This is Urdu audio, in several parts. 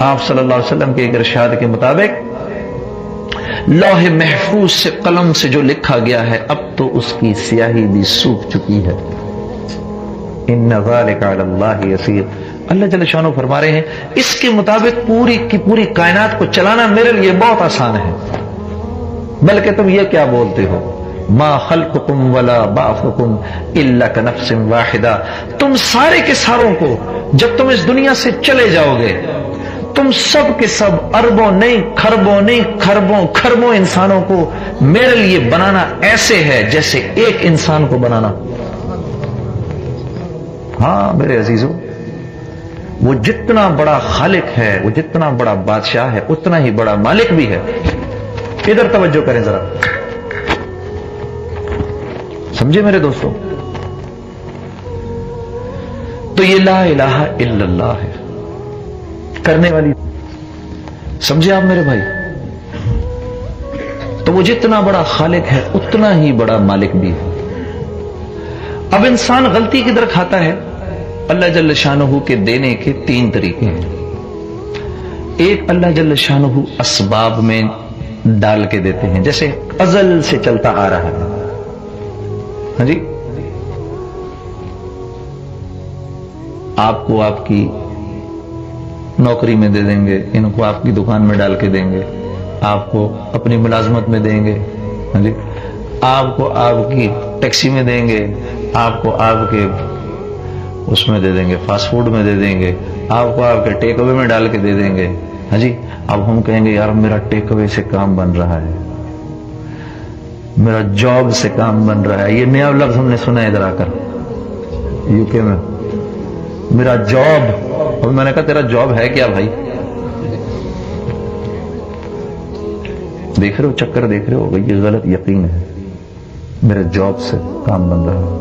آپ صلی اللہ علیہ وسلم کے ایک ارشاد کے مطابق لوح محفوظ سے قلم سے جو لکھا گیا ہے اب تو اس کی سیاہی بھی سوکھ چکی ہے. ان ذالک علی اللہ یسیر. اللہ جل شانہ فرما رہے ہیں اس کے مطابق پوری کی پوری کائنات کو چلانا میرے لیے بہت آسان ہے. بلکہ تم یہ کیا بولتے ہو ما خلقکم ولا بعثکم الا کنفس واحدہ. تم سارے کے ساروں کو جب تم اس دنیا سے چلے جاؤ گے تم سب کے سب اربوں نہیں خربوں نہیں کھربوں انسانوں کو میرے لیے بنانا ایسے ہے جیسے ایک انسان کو بنانا. ہاں میرے عزیزوں، وہ جتنا بڑا خالق ہے، وہ جتنا بڑا بادشاہ ہے، اتنا ہی بڑا مالک بھی ہے. ادھر توجہ کریں ذرا، سمجھے میرے دوستوں. تو یہ لا الہ الا اللہ ہے کرنے والی. سمجھے آپ میرے بھائی؟ تو وہ جتنا بڑا خالق ہے اتنا ہی بڑا مالک بھی ہے. اب انسان غلطی کدھر کھاتا ہے؟ اللہ جل شانہ کے دینے کے تین طریقے ہیں. ایک اللہ جل شانہ اسباب میں ڈال کے دیتے ہیں، جیسے ازل سے چلتا آ رہا ہے. ہاں جی، آپ کو آپ کی نوکری میں دے دیں گے، ان کو آپ کی دکان میں ڈال کے دیں گے، آپ کو اپنی ملازمت میں دیں گے، ہاں جی، آپ کو آپ کی ٹیکسی میں دیں گے، آپ کو آپ کے اس میں دے دیں گے، فاسٹ فوڈ میں دے دیں گے، آپ کو آپ کے ٹیک اوے میں ڈال کے دے دیں گے. ہاں جی، اب ہم کہیں گے یار میرا ٹیک اوے سے کام بن رہا ہے، میرا جاب سے کام بن رہا ہے. یہ نیا لفظ ہم نے سنا ہے ادھر آ کر یو کے میں، میرا جاب. اور میں نے کہا تیرا جاب ہے کیا بھائی؟ دیکھ رہے ہو چکر، دیکھ رہے ہو؟ یہ غلط یقین ہے. میرے جاب سے کام بن رہا ہے.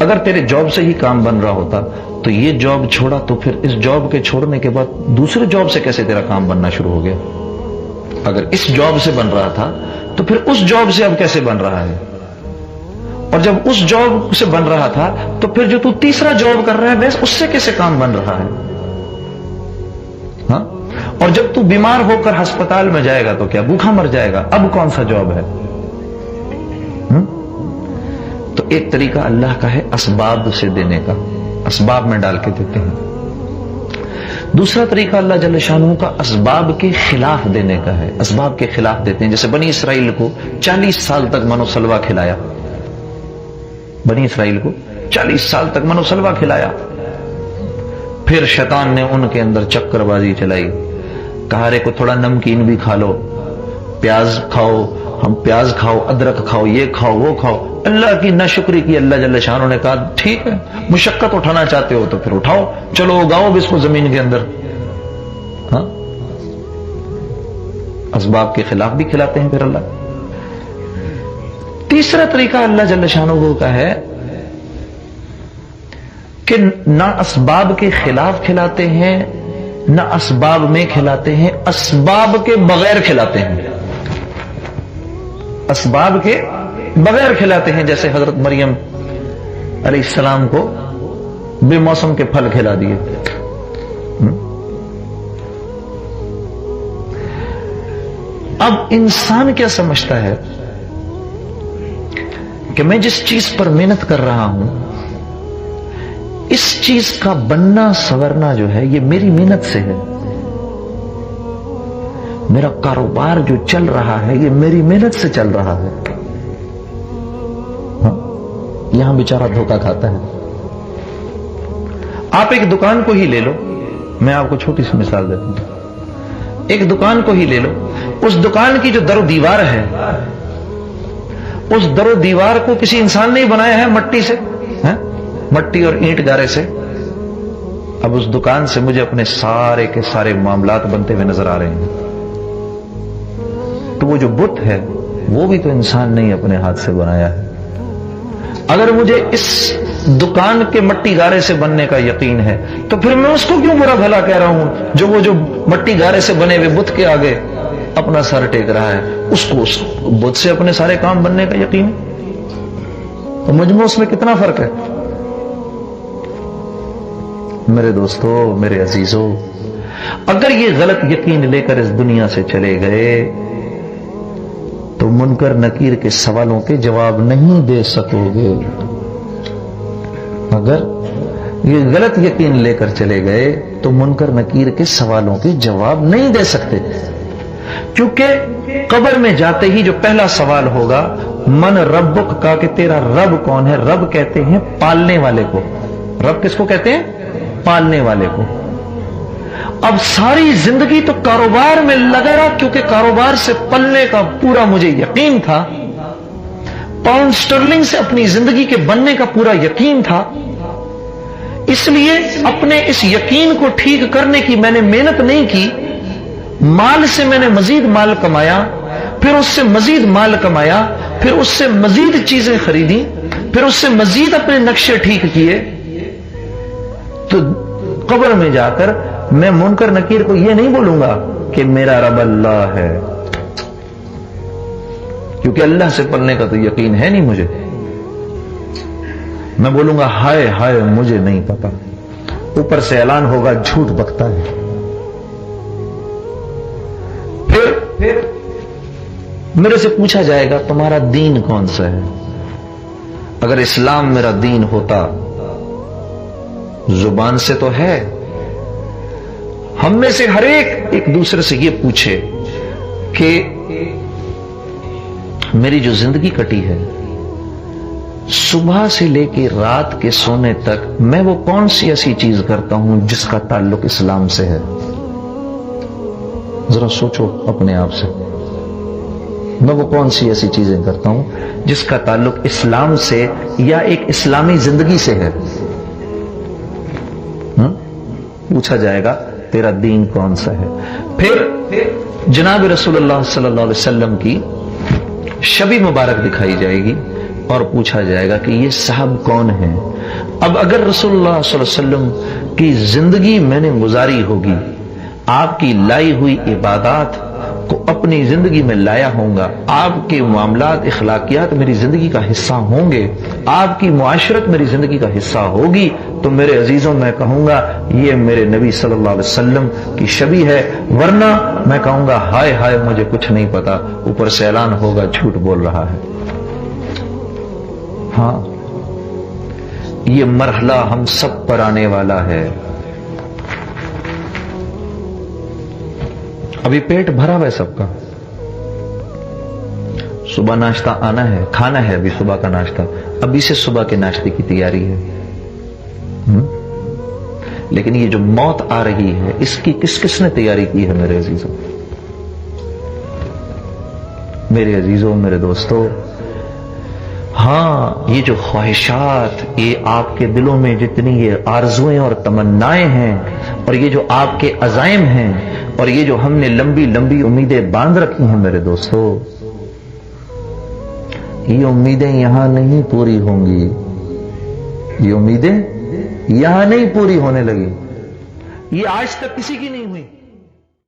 اگر تیرے جاب سے ہی کام بن رہا ہوتا تو یہ جاب چھوڑا تو پھر اس جاب کے چھوڑنے کے بعد دوسرے جاب سے کیسے تیرا کام بننا شروع ہو گیا؟ اگر اس جاب سے بن رہا تھا تو پھر اس جاب سے اب کیسے بن رہا ہے؟ اور جب اس جاب سے بن رہا تھا تو پھر جو تو تیسرا جاب کر رہا ہے بس اس سے کیسے کام بن رہا ہے؟ ہاں، اور جب تو بیمار ہو کر ہسپتال میں جائے گا تو کیا بھوکا مر جائے گا؟ اب کون سا جاب ہے؟ تو ایک طریقہ اللہ کا ہے اسباب سے دینے کا، اسباب میں ڈال کے دیتے ہیں. دوسرا طریقہ اللہ جل شانہ کا اسباب کے خلاف دینے کا ہے. اسباب کے خلاف دیتے ہیں، جیسے بنی اسرائیل کو 40 سال تک من و سلوہ کھلایا. بنی اسرائیل کو 40 سال تک من و سلوہ کھلایا. پھر شیطان نے ان کے اندر چکر بازی چلائی، کہا رے کو تھوڑا نمکین بھی کھا لو، پیاز کھاؤ، ہم پیاز کھاؤ، ادرک کھاؤ، یہ کھاؤ وہ کھاؤ. اللہ کی ناشکری کی. اللہ جل شانہ نے کہا ٹھیک ہے، مشقت اٹھانا چاہتے ہو تو پھر اٹھاؤ، چلو اگاؤ بھی اس کو زمین کے اندر. ہاں، اسباب کے خلاف بھی کھلاتے ہیں پھر اللہ. تیسرا طریقہ اللہ جل شانہ کا ہے کہ نہ اسباب کے خلاف کھلاتے ہیں نہ اسباب میں کھلاتے ہیں، اسباب کے بغیر کھلاتے ہیں. اسباب کے بغیر کھلاتے ہیں، جیسے حضرت مریم علیہ السلام کو بے موسم کے پھل کھلا دیے. اب انسان کیا سمجھتا ہے کہ میں جس چیز پر محنت کر رہا ہوں اس چیز کا بننا سورنا جو ہے یہ میری محنت سے ہے، میرا کاروبار جو چل رہا ہے یہ میری محنت سے چل رہا ہے. یہاں بیچارہ دھوکہ کھاتا ہے. آپ ایک دکان کو ہی لے لو، میں آپ کو چھوٹی سی مثال دیتا ہوں. ایک دکان کو ہی لے لو، اس دکان کی جو در و دیوار ہے اس در و دیوار کو کسی انسان نے بنایا ہے مٹی سے، مٹی اور اینٹ گارے سے. اب اس دکان سے مجھے اپنے سارے کے سارے معاملات بنتے ہوئے نظر آ رہے ہیں. تو وہ جو بت ہے وہ بھی تو انسان نے اپنے ہاتھ سے بنایا ہے. اگر مجھے اس دکان کے مٹی گارے سے بننے کا یقین ہے تو پھر میں اس کو کیوں برا بھلا کہہ رہا ہوں جو مٹی گارے سے بنے ہوئے بت کے آگے اپنا سر ٹیک رہا ہے؟ اس کو اس بت سے اپنے سارے کام بننے کا یقین ہے. تو مجھ میں اس میں کتنا فرق ہے میرے دوستو، میرے عزیزو. اگر یہ غلط یقین لے کر اس دنیا سے چلے گئے تو منکر نکیر کے سوالوں کے جواب نہیں دے سکو گے. اگر یہ غلط یقین لے کر چلے گئے تو منکر نکیر کے سوالوں کے جواب نہیں دے سکتے، کیونکہ قبر میں جاتے ہی جو پہلا سوال ہوگا من ربک کا، کہ تیرا رب کون ہے. رب کہتے ہیں پالنے والے کو. رب کس کو کہتے ہیں؟ پالنے والے کو. اب ساری زندگی تو کاروبار میں لگا رہا، کیونکہ کاروبار سے پلنے کا پورا مجھے یقین تھا، پاؤنڈ سٹرلنگ سے اپنی زندگی کے بننے کا پورا یقین تھا. اس لیے اپنے اس یقین کو ٹھیک کرنے کی میں نے محنت نہیں کی. مال سے میں نے مزید مال کمایا، پھر اس سے مزید مال کمایا، پھر اس سے مزید چیزیں خریدی، پھر اس سے مزید اپنے نقشے ٹھیک کیے. تو قبر میں جا کر میں منکر نکیر کو یہ نہیں بولوں گا کہ میرا رب اللہ ہے، کیونکہ اللہ سے پلنے کا تو یقین ہے نہیں مجھے. میں بولوں گا ہائے ہائے مجھے نہیں پتا. اوپر سے اعلان ہوگا جھوٹ بکتا ہے. پھر میرے سے پوچھا جائے گا تمہارا دین کون سا ہے. اگر اسلام میرا دین ہوتا، زبان سے تو ہے، ہم میں سے ہر ایک دوسرے سے یہ پوچھے کہ میری جو زندگی کٹی ہے صبح سے لے کے رات کے سونے تک، میں وہ کون سی ایسی چیز کرتا ہوں جس کا تعلق اسلام سے ہے. ذرا سوچو اپنے آپ سے، میں وہ کون سی ایسی چیزیں کرتا ہوں جس کا تعلق اسلام سے یا ایک اسلامی زندگی سے ہے. پوچھا جائے گا تیرا دین کون سا ہے. پھر جناب رسول اللہ صلی اللہ علیہ وسلم کی شبی مبارک دکھائی جائے گی اور پوچھا جائے گا کہ یہ صاحب کون ہیں. اب اگر رسول اللہ صلی اللہ علیہ وسلم کی زندگی میں نے گزاری ہوگی، آپ کی لائی ہوئی عبادات کو اپنی زندگی میں لایا ہوں گا، آپ کے معاملات اخلاقیات میری زندگی کا حصہ ہوں گے، آپ کی معاشرت میری زندگی کا حصہ ہوگی، تو میرے عزیزوں میں کہوں گا یہ میرے نبی صلی اللہ علیہ وسلم کی شبیہ ہے. ورنہ میں کہوں گا ہائے ہائے مجھے کچھ نہیں پتا. اوپر سے اعلان ہوگا جھوٹ بول رہا ہے. ہاں، یہ مرحلہ ہم سب پر آنے والا ہے. ابھی پیٹ بھرا ہوا ہے سب کا، صبح ناشتہ آنا ہے، کھانا ہے. ابھی صبح کا ناشتہ، ابھی سے صبح کے ناشتے کی تیاری ہے. لیکن یہ جو موت آ رہی ہے اس کی کس نے تیاری کی ہے میرے عزیزوں؟ میرے عزیزوں، میرے دوستوں، ہاں یہ جو خواہشات، یہ آپ کے دلوں میں جتنی یہ آرزویں اور تمنائیں ہیں، اور یہ جو آپ کے عزائم ہیں، اور یہ جو ہم نے لمبی لمبی امیدیں باندھ رکھی ہیں میرے دوستوں، یہ امیدیں یہاں نہیں پوری ہوں گی. یہ امیدیں یہاں نہیں پوری ہونے لگی. یہ آج تک کسی کی نہیں ہوئی.